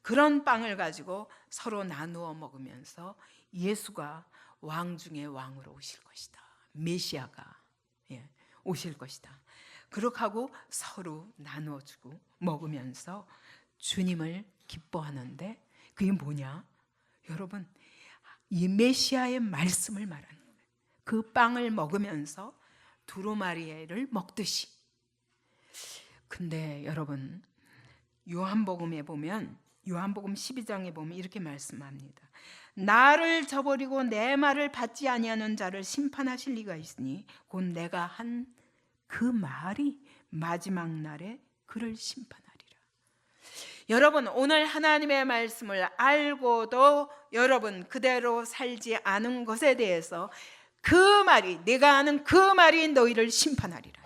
그런 빵을 가지고 서로 나누어 먹으면서 예수가 왕 중에 왕으로 오실 것이다. 메시아가 오실 것이다. 그렇게 하고 서로 나누어주고 먹으면서 주님을 기뻐하는데 그게 뭐냐? 여러분 이 메시아의 말씀을 말하는 거예요. 그 빵을 먹으면서 두루마리를 먹듯이. 근데 여러분 요한복음에 보면 요한복음 12장에 보면 이렇게 말씀합니다. 나를 저버리고 내 말을 받지 아니하는 자를 심판하실 리가 있으니 곧 내가 한 그 말이 마지막 날에 그를 심판하리라. 여러분 오늘 하나님의 말씀을 알고도 여러분 그대로 살지 않은 것에 대해서 그 말이 내가 아는 그 말이 너희를 심판하리라.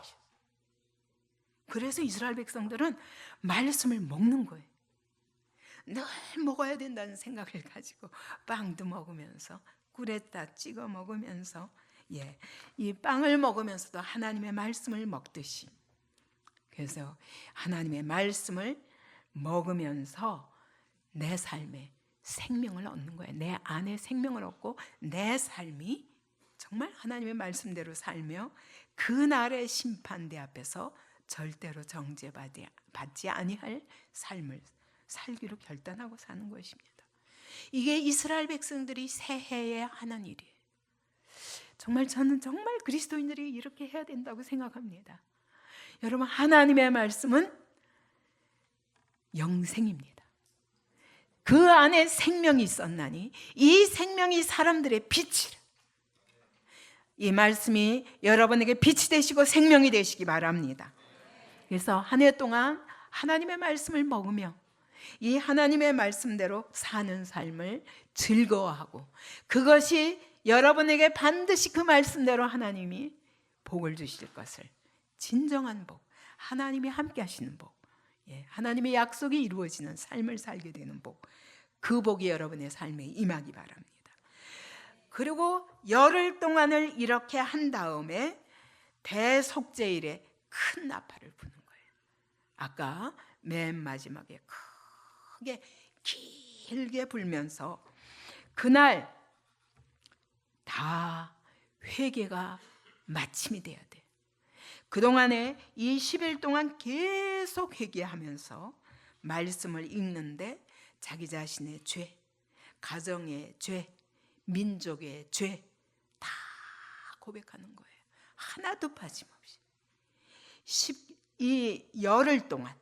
그래서 이스라엘 백성들은 말씀을 먹는 거예요. 늘 먹어야 된다는 생각을 가지고 빵도 먹으면서 꿀에다 찍어 먹으면서 이 빵을 먹으면서도 하나님의 말씀을 먹듯이 그래서 하나님의 말씀을 먹으면서 내 삶에 생명을 얻는 거예요. 내 안에 생명을 얻고 내 삶이 정말 하나님의 말씀대로 살며 그날의 심판대 앞에서 절대로 정죄받지 아니할 삶을 살기로 결단하고 사는 것입니다. 이게 이스라엘 백성들이 새해에 하는 일이에요. 정말 저는 정말 그리스도인들이 이렇게 해야 된다고 생각합니다. 여러분 하나님의 말씀은 영생입니다. 그 안에 생명이 있었나니 이 생명이 사람들의 빛이라. 이 말씀이 여러분에게 빛이 되시고 생명이 되시기 바랍니다. 그래서 한 해 동안 하나님의 말씀을 먹으며 이 하나님의 말씀대로 사는 삶을 즐거워하고 그것이 여러분에게 반드시 그 말씀대로 하나님이 복을 주실 것을, 진정한 복, 하나님이 함께 하시는 복, 하나님의 약속이 이루어지는 삶을 살게 되는 복, 그 복이 여러분의 삶에 임하기 바랍니다. 그리고 열흘 동안을 이렇게 한 다음에 대속죄일에 큰 나팔을 부는 거예요. 아까 맨 마지막에 크게 길게 불면서 그날 다 회개가 마침이 돼야 돼. 그동안에 이 10일 동안 계속 회개하면서 말씀을 읽는데 자기 자신의 죄, 가정의 죄, 민족의 죄 다 고백하는 거예요. 하나도 빠짐없이. 이 열흘 동안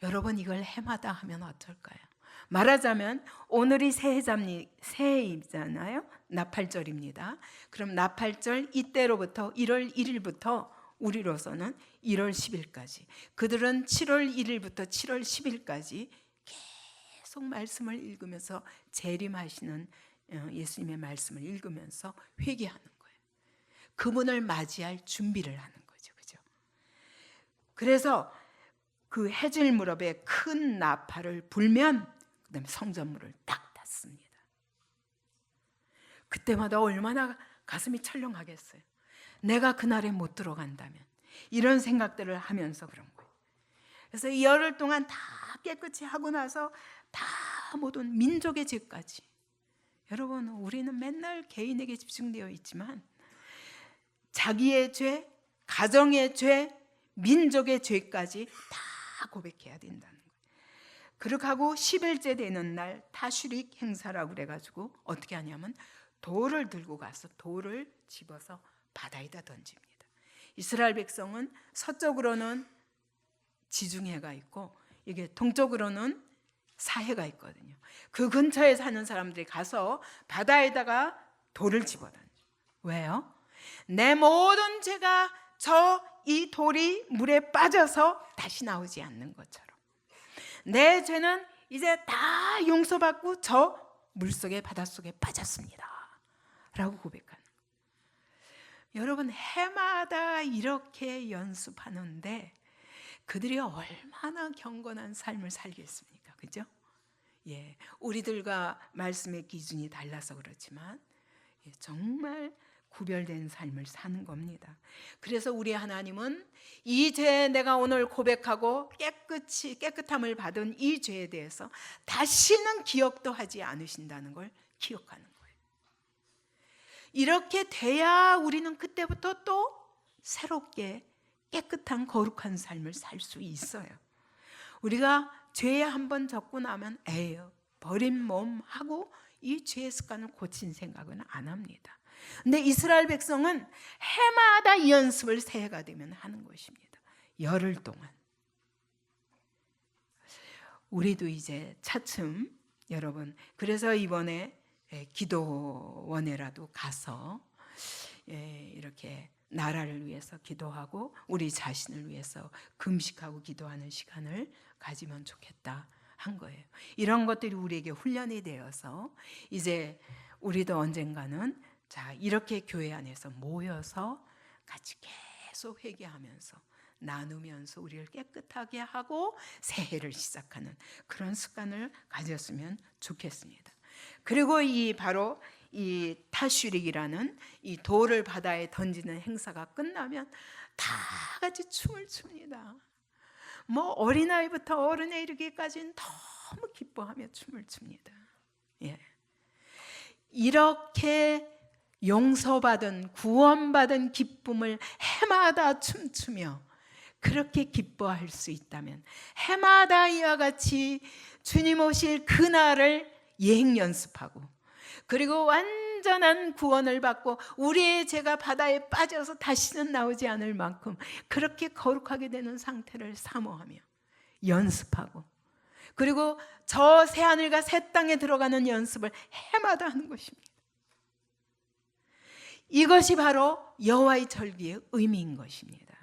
여러분 이걸 해마다 하면 어떨까요? 말하자면 오늘이 새해잖아요. 나팔절입니다. 그럼 나팔절 이때로부터 1월 1일부터 우리로서는 1월 10일까지, 그들은 7월 1일부터 7월 10일까지 계속 말씀을 읽으면서 재림하시는 예수님의 말씀을 읽으면서 회개하는 거예요. 그분을 맞이할 준비를 하는 거죠. 그죠? 그래서 그 해질 무렵에 큰 나팔을 불면 그다음에 성전문을 딱 닫습니다. 그때마다 얼마나 가슴이 철렁하겠어요. 내가 그날에 못 들어간다면, 이런 생각들을 하면서 그런 거예요. 그래서 이 열흘 동안 다 깨끗이 하고 나서 다 모든 민족의 죄까지, 여러분 우리는 맨날 개인에게 집중되어 있지만 자기의 죄, 가정의 죄, 민족의 죄까지 다 고백해야 된다는 거예요. 그렇게 하고 10일째 되는 날 타슈릭 행사라고 그래가지고 어떻게 하냐면 돌을 들고 가서 돌을 집어서 바다에다 던집니다. 이스라엘 백성은 서쪽으로는 지중해가 있고 이게 동쪽으로는 사해가 있거든요. 그 근처에 사는 사람들이 가서 바다에다가 돌을 집어던져. 왜요? 내 모든 죄가 이 돌이 물에 빠져서 다시 나오지 않는 것처럼 내 죄는 이제 다 용서받고 저 물속에 바닷속에 빠졌습니다 라고 고백하는 거예요. 여러분 해마다 이렇게 연습하는데 그들이 얼마나 경건한 삶을 살겠습니까? 그죠? 우리들과 말씀의 기준이 달라서 그렇지만 정말 구별된 삶을 사는 겁니다. 그래서 우리 하나님은 이 죄 내가 오늘 고백하고 깨끗함을 받은 이 죄에 대해서 다시는 기억도 하지 않으신다는 걸 기억하는 거예요. 이렇게 돼야 우리는 그때부터 또 새롭게 깨끗한 거룩한 삶을 살 수 있어요. 우리가 죄에 한번 졌고 나면 에휴 버린 몸 하고 이 죄의 습관을 고친 생각은 안 합니다. 근데 이스라엘 백성은 해마다 이 연습을 새해가 되면 하는 것입니다. 열흘 동안. 우리도 이제 차츰 여러분, 그래서 이번에 기도원에라도 가서 이렇게 나라를 위해서 기도하고 우리 자신을 위해서 금식하고 기도하는 시간을 가지면 좋겠다 한 거예요. 이런 것들이 우리에게 훈련이 되어서 이제 우리도 언젠가는 자 이렇게 교회 안에서 모여서 같이 계속 회개하면서 나누면서 우리를 깨끗하게 하고 새해를 시작하는 그런 습관을 가졌으면 좋겠습니다. 그리고 바로 이 타슈릭이라는 이 돌을 바다에 던지는 행사가 끝나면 다 같이 춤을 춥니다. 뭐 어린아이부터 어른에 이르기까지는 너무 기뻐하며 춤을 춥니다. 이렇게 용서받은 구원받은 기쁨을 해마다 춤추며 그렇게 기뻐할 수 있다면 해마다 이와 같이 주님 오실 그날을 예행 연습하고 그리고 완전한 구원을 받고 우리의 죄가 바다에 빠져서 다시는 나오지 않을 만큼 그렇게 거룩하게 되는 상태를 사모하며 연습하고 그리고 저 새하늘과 새 땅에 들어가는 연습을 해마다 하는 것입니다. 이것이 바로 여호와의 절기의 의미인 것입니다.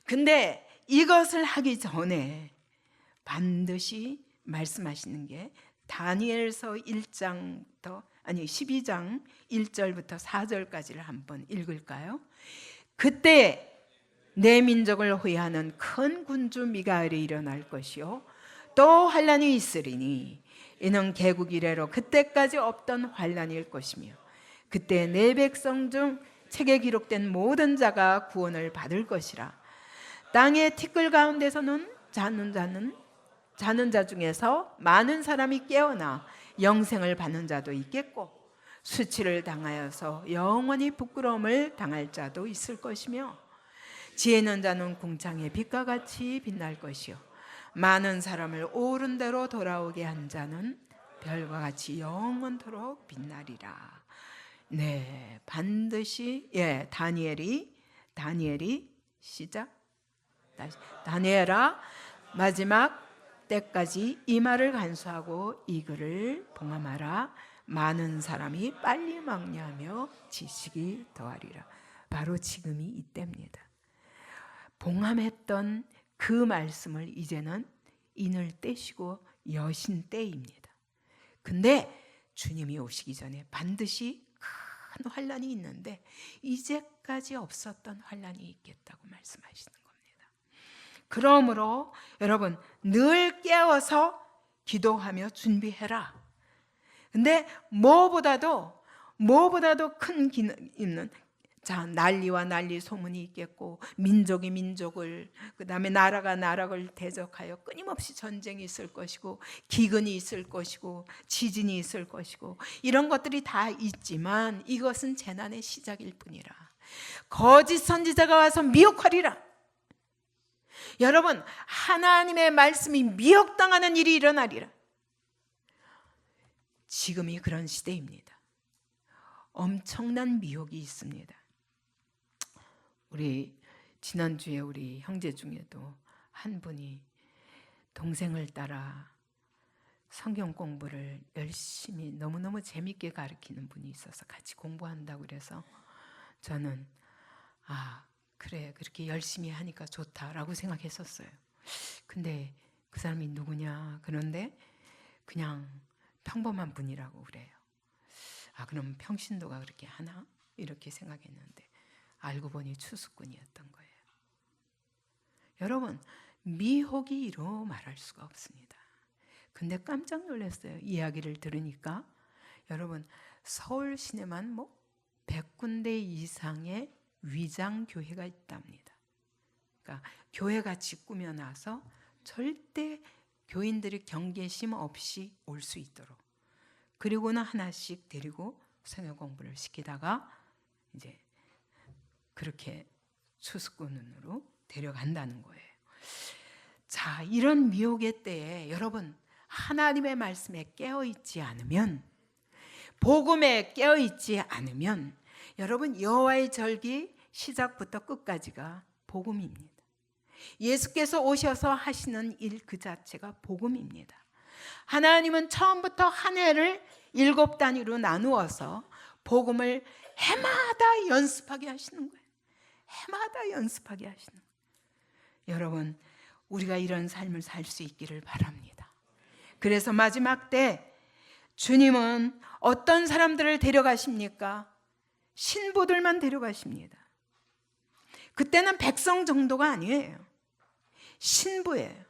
근데 이것을 하기 전에 반드시 말씀하시는 게 다니엘서 아니 12장 1절부터 4절까지를 한번 읽을까요? 그때 내 민족을 호위하는 큰 군주 미가엘이 일어날 것이요 또 환란이 있으리니 이는 개국 이래로 그때까지 없던 환란일 것이며 그때 내 백성 중 책에 기록된 모든 자가 구원을 받을 것이라. 땅의 티끌 가운데서는 자는 자 중에서 많은 사람이 깨어나 영생을 받는 자도 있겠고 수치를 당하여서 영원히 부끄러움을 당할 자도 있을 것이며 지혜 있는 자는 궁창의 빛과 같이 빛날 것이요 많은 사람을 옳은 대로 돌아오게 한 자는 별과 같이 영원토록 빛나리라. 네, 반드시 다니엘이 시작. 다니엘아 마지막 때까지 이 말을 간수하고 이 글을 봉함하라. 많은 사람이 빨리 망려하며 지식이 더하리라. 바로 지금이 이때입니다. 봉함했던 그 말씀을 이제는 인을 떼시고 여신 때입니다. 근데 주님이 오시기 전에 반드시 큰 환란이 있는데 이제까지 없었던 환란이 있겠다고 말씀하시는 겁니다. 그러므로 여러분 늘 깨어서 기도하며 준비해라. 근데 무엇보다도 큰 있는 난리와 난리 소문이 있겠고 민족이 민족을 그다음에 나라가 나라를 대적하여 끊임없이 전쟁이 있을 것이고 기근이 있을 것이고 지진이 있을 것이고 이런 것들이 다 있지만 이것은 재난의 시작일 뿐이라. 거짓 선지자가 와서 미혹하리라. 여러분 하나님의 말씀이 미혹당하는 일이 일어나리라. 지금이 그런 시대입니다. 엄청난 미혹이 있습니다. 우리 지난주에 우리 형제 중에도 한 분이 동생을 따라 성경 공부를 열심히 너무너무 재밌게 가르치는 분이 있어서 같이 공부한다고 그래서 저는 그래 그렇게 열심히 하니까 좋다라고 생각했었어요. 근데 그 사람이 누구냐 그런데 그냥 평범한 분이라고 그래요. 그럼 평신도가 그렇게 하나? 이렇게 생각했는데 알고 보니 추수꾼이었던 거예요. 여러분 미혹이 이루 말할 수가 없습니다. 근데 깜짝 놀랐어요. 이야기를 들으니까 여러분 서울 시내만 100군데 이상의 위장교회가 있답니다. 그러니까 교회같이 꾸며놔서 절대 교인들이 경계심 없이 올 수 있도록 그리고는 하나씩 데리고 성경 공부를 시키다가 이제 그렇게 추수꾼으로 데려간다는 거예요. 자, 이런 미혹의 때에 여러분 하나님의 말씀에 깨어있지 않으면 복음에 깨어있지 않으면 여러분 여호와의 절기 시작부터 끝까지가 복음입니다. 예수께서 오셔서 하시는 일 그 자체가 복음입니다. 하나님은 처음부터 한 해를 7단위로 나누어서 복음을 해마다 연습하게 하시는 거예요. 해마다 연습하게 하시는 거예요. 여러분 우리가 이런 삶을 살 수 있기를 바랍니다. 그래서 마지막 때 주님은 어떤 사람들을 데려가십니까? 신부들만 데려가십니다. 그때는 백성 정도가 아니에요. 신부예요.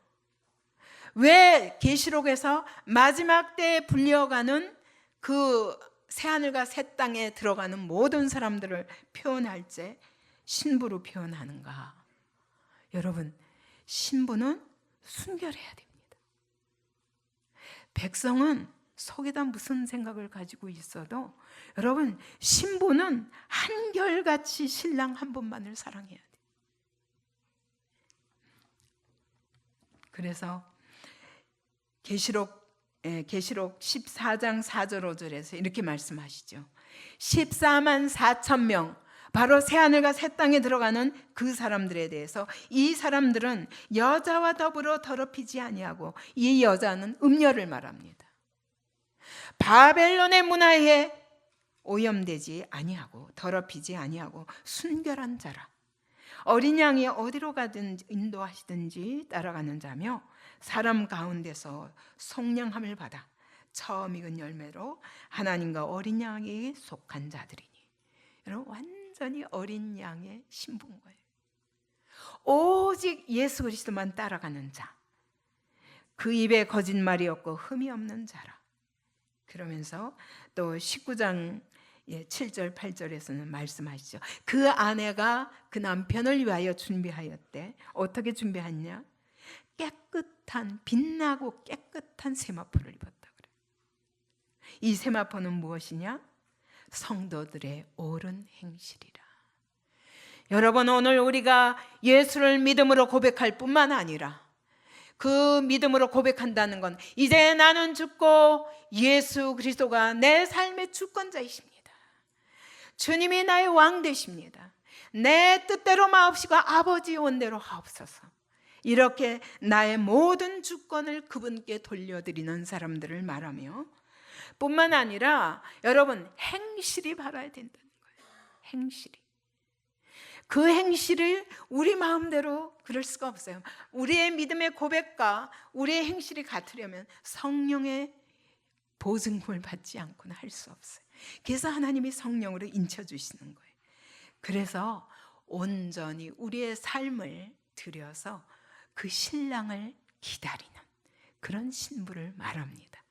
왜 계시록에서 마지막 때에 불려가는 그 새하늘과 새 땅에 들어가는 모든 사람들을 표현할 때 신부로 표현하는가? 여러분 신부는 순결해야 됩니다. 백성은 속에다 무슨 생각을 가지고 있어도 여러분 신부는 한결같이 신랑 한 분만을 사랑해야 돼요. 그래서 계시록 14장 4절 5절에서 이렇게 말씀하시죠. 14만 4천 명 바로 새하늘과 새 땅에 들어가는 그 사람들에 대해서 이 사람들은 여자와 더불어 더럽히지 아니하고 이 여자는 음녀를 말합니다. 바벨론의 문화에 오염되지 아니하고 더럽히지 아니하고 순결한 자라. 어린 양이 어디로 가든지 인도하시든지 따라가는 자며 사람 가운데서 속량함을 받아 처음 익은 열매로 하나님과 어린 양에게 속한 자들이니. 여러분, 완전히 어린 양의 신부인 거예요. 오직 예수 그리스도만 따라가는 자, 그 입에 거짓말이 없고 흠이 없는 자라. 그러면서 또 19장 7절 8절에서는 말씀하시죠. 그 아내가 그 남편을 위하여 준비하였대. 어떻게 준비했냐? 깨끗한, 빛나고 깨끗한 세마포를 입었다 그래. 이 세마포는 무엇이냐? 성도들의 옳은 행실이라. 여러분, 오늘 우리가 예수를 믿음으로 고백할 뿐만 아니라 그 믿음으로 고백한다는 건 이제 나는 죽고 예수 그리스도가 내 삶의 주권자이십니다. 주님이 나의 왕 되십니다. 내 뜻대로 마옵시고 아버지 원대로 하옵소서. 이렇게 나의 모든 주권을 그분께 돌려드리는 사람들을 말하며, 뿐만 아니라 여러분, 행실이 바라야 된다는 거예요. 행실이. 그 행실을 우리 마음대로 그럴 수가 없어요. 우리의 믿음의 고백과 우리의 행실이 같으려면 성령의 보증금을 받지 않고는 할 수 없어요. 그래서 하나님이 성령으로 인쳐주시는 거예요. 그래서 온전히 우리의 삶을 들여서 그 신랑을 기다리는 그런 신부를 말합니다.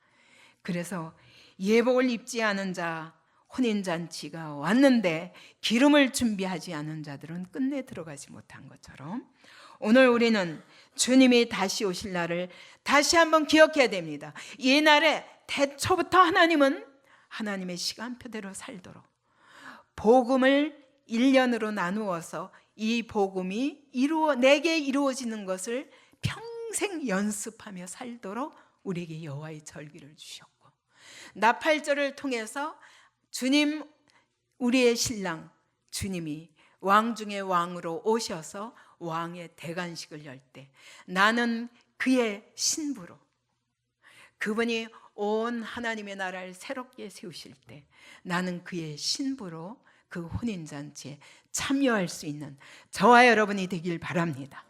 그래서 예복을 입지 않은 자, 혼인잔치가 왔는데 기름을 준비하지 않은 자들은 끝내 들어가지 못한 것처럼 오늘 우리는 주님이 다시 오실 날을 다시 한번 기억해야 됩니다. 이 날에 태초부터 하나님은 하나님의 시간표대로 살도록 복음을 1년으로 나누어서 이 복음이 내게 이루어지는 것을 평생 연습하며 살도록 우리에게 여호와의 절기를 주셨고, 나팔절을 통해서 주님, 우리의 신랑 주님이 왕 중의 왕으로 오셔서 왕의 대관식을 열 때 나는 그의 신부로, 그분이 온 하나님의 나라를 새롭게 세우실 때 나는 그의 신부로 그 혼인잔치에 참여할 수 있는 저와 여러분이 되길 바랍니다.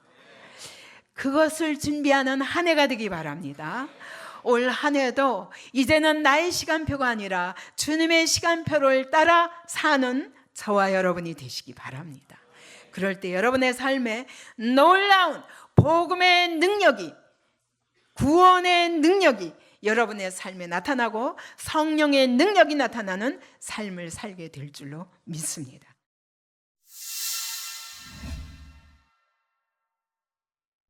그것을 준비하는 한 해가 되기 바랍니다. 올 한 해도 이제는 나의 시간표가 아니라 주님의 시간표를 따라 사는 저와 여러분이 되시기 바랍니다. 그럴 때 여러분의 삶에 놀라운 복음의 능력이, 구원의 능력이 여러분의 삶에 나타나고 성령의 능력이 나타나는 삶을 살게 될 줄로 믿습니다.